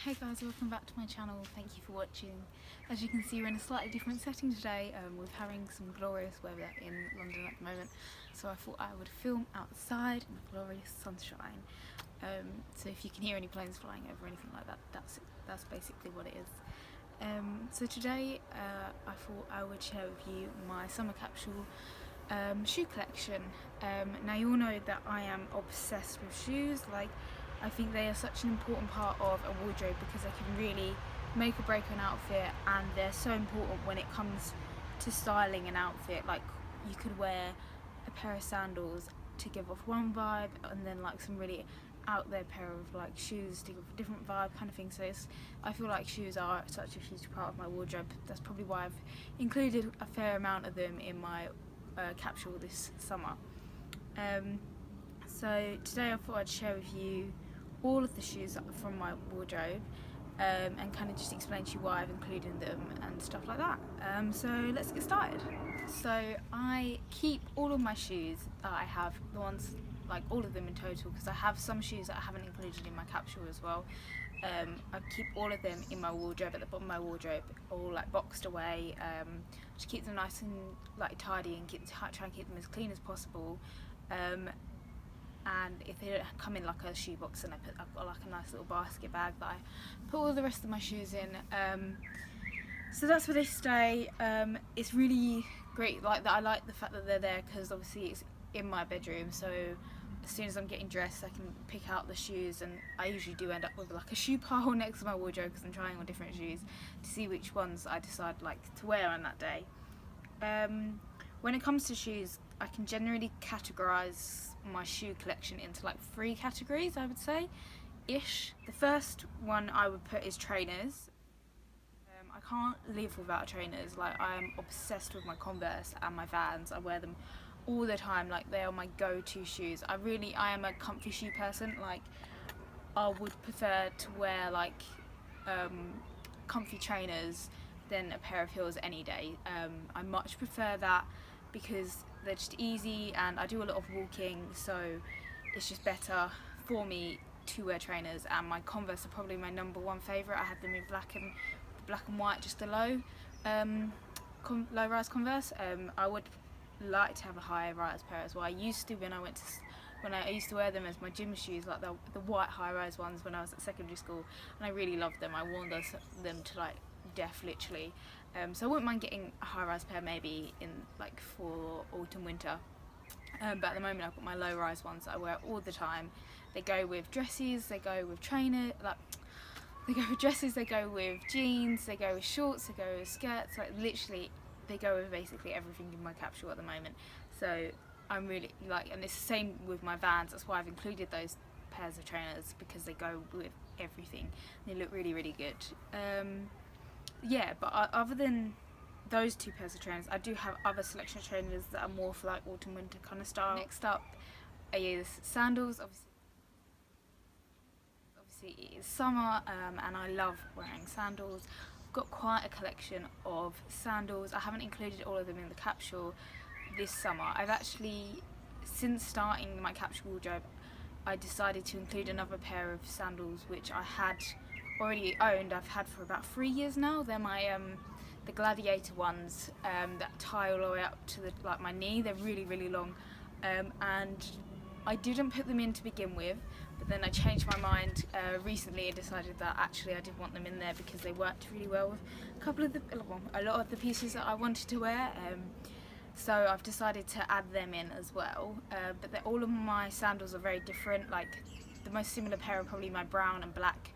Hey guys, welcome back to my channel. Thank you for watching. As you can see, we're in a slightly different setting today. We're having some glorious weather in London at the moment, so I thought I would film outside in the glorious sunshine. So if you can hear any planes flying over or anything like that, that's basically what it is. So today I thought I would share with you my summer capsule shoe collection. Now you all know that I am obsessed with shoes. I think they are such an important part of a wardrobe because they can really make or break an outfit, and they're so important when it comes to styling an outfit. Like, you could wear a pair of sandals to give off one vibe, and then like some really out there pair of like shoes to give a different vibe, kind of thing. So I feel like shoes are such a huge part of my wardrobe. That's probably why I've included a fair amount of them in my capsule this summer. So today I thought I'd share with you all of the shoes from my wardrobe, and kind of just explain to you why I've included them and stuff like that. So let's get started. So I keep all of my shoes that I have, the ones, like all of them in total, because I have some shoes that I haven't included in my capsule as well. I keep all of them in my wardrobe, at the bottom of my wardrobe, all like boxed away, to keep them nice and like tidy and try and keep them as clean as possible. And if they don't come in like a shoebox, then I've got like a nice little basket bag that I put all the rest of my shoes in. So that's where they stay. It's really great, like that. I like the fact that they're there because obviously it's in my bedroom, so as soon as I'm getting dressed I can pick out the shoes, and I usually do end up with like a shoe pile next to my wardrobe because I'm trying on different shoes to see which ones I decide like to wear on that day. When it comes to shoes, I can generally categorise my shoe collection into like 3 categories, I would say, ish. The first one I would put is trainers. I can't live without trainers. Like, I am obsessed with my Converse and my Vans. I wear them all the time. Like, they are my go-to shoes. I am a comfy shoe person. Like, I would prefer to wear like comfy trainers than a pair of heels any day. I much prefer that because they're just easy, and I do a lot of walking, so it's just better for me to wear trainers. And my Converse are probably my number one favourite. I have them in black and white, just a low rise Converse. I would like to have a high rise pair as well. I used to when I used to wear them as my gym shoes, like the white high rise ones when I was at secondary school, and I really loved them. I wore them to like death, literally. So I wouldn't mind getting a high rise pair maybe in like for autumn winter. But at the moment I've got my low rise ones that I wear all the time. They go with dresses, they go with they go with dresses, they go with jeans, they go with shorts, they go with skirts. Like, literally they go with basically everything in my capsule at the moment. So I'm really and it's the same with my Vans. That's why I've included those pairs of trainers, because they go with everything. They look really, really good. Yeah, but other than those 2 pairs of trainers, I do have other selection of trainers that are more for like autumn winter kind of style. Next up is sandals. Obviously it is summer, and I love wearing sandals. I've got quite a collection of sandals. I haven't included all of them in the capsule this summer. I've actually, since starting my capsule wardrobe, I decided to include another pair of sandals which I had already owned. I've had for about 3 years now. They're my the gladiator ones that tie all the way up to my knee. They're really, really long, and I didn't put them in to begin with, but then I changed my mind recently and decided that actually I did want them in there because they worked really well with a lot of the pieces that I wanted to wear. So I've decided to add them in as well. But all of my sandals are very different. Like, the most similar pair are probably my brown and black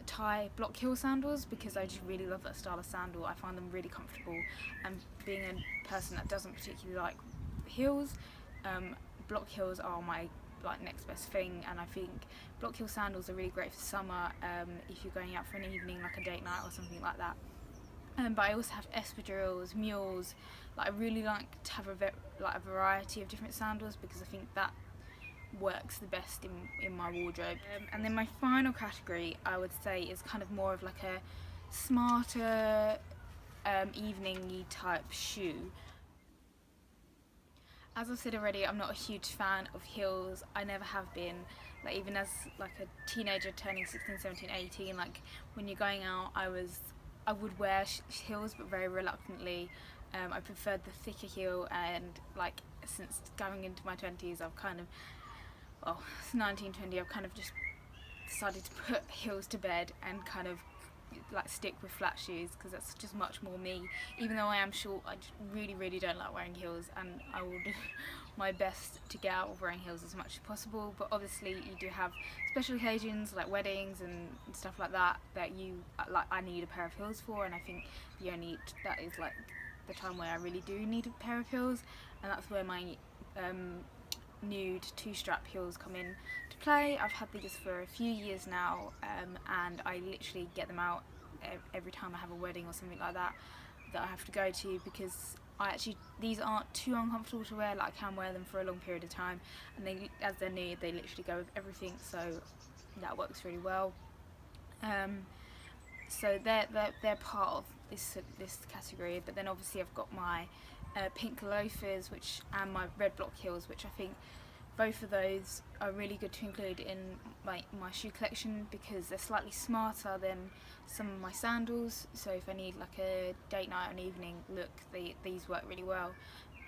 tie block heel sandals, because I just really love that style of sandal. I find them really comfortable, and being a person that doesn't particularly like heels, block heels are my next best thing. And I think block heel sandals are really great for summer, if you're going out for an evening, like a date night or something like that. But I also have espadrilles, mules. I really like to have a variety of different sandals, because I think that works the best in my wardrobe. And then my final category, I would say, is kind of more of like a smarter evening-y type shoe. As I've said already, I'm not a huge fan of heels. I never have been. like even as like a teenager turning 16, 17, 18, like when you're going out, I would wear heels, but very reluctantly. I preferred the thicker heel, and like since going into my 20s, I've kind of, well, it's 19, 20, I've kind of just decided to put heels to bed and kind of like stick with flat shoes, because that's just much more me. Even though I am short, I just really don't like wearing heels, and I will do my best to get out of wearing heels as much as possible. But obviously you do have special occasions like weddings and stuff like that you like, I need a pair of heels for, and I think that is like the time where I really do need a pair of heels, and that's where my nude two-strap heels come in to play. I've had these for a few years now, and I literally get them out every time I have a wedding or something like that I have to go to, because these aren't too uncomfortable to wear. Like, I can wear them for a long period of time, and they, as they're nude, they literally go with everything, so that works really well. So they're part of this category. But then obviously I've got my pink loafers, and my red block heels, which I think both of those are really good to include in my shoe collection, because they're slightly smarter than some of my sandals. So if I need like a date night or an evening look, these work really well.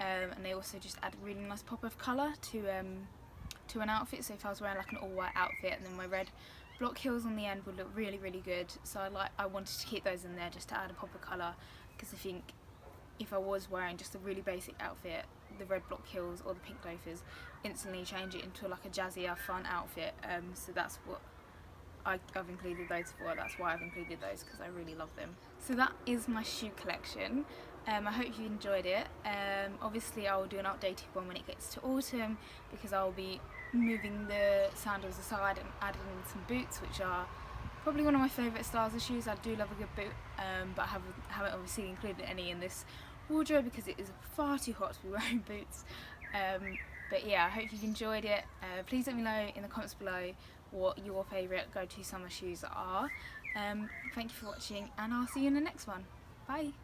And they also just add a really nice pop of colour to an outfit. So if I was wearing like an all white outfit, and then my red block heels on the end would look really good. So I wanted to keep those in there just to add a pop of colour, because I think if I was wearing just a really basic outfit, the red block heels or the pink loafers instantly change it into like a jazzier, fun outfit. So that's what I've included those for. That's why I've included those, because I really love them. So that is my shoe collection. I hope you enjoyed it. Obviously I will do an updated one when it gets to autumn, because I'll be moving the sandals aside and adding in some boots, which are probably one of my favourite styles of shoes. I do love a good boot, but I haven't obviously included any in this wardrobe because it is far too hot to be wearing boots. But yeah, I hope you've enjoyed it. Please let me know in the comments below what your favourite go-to summer shoes are. Thank you for watching, and I'll see you in the next one. Bye!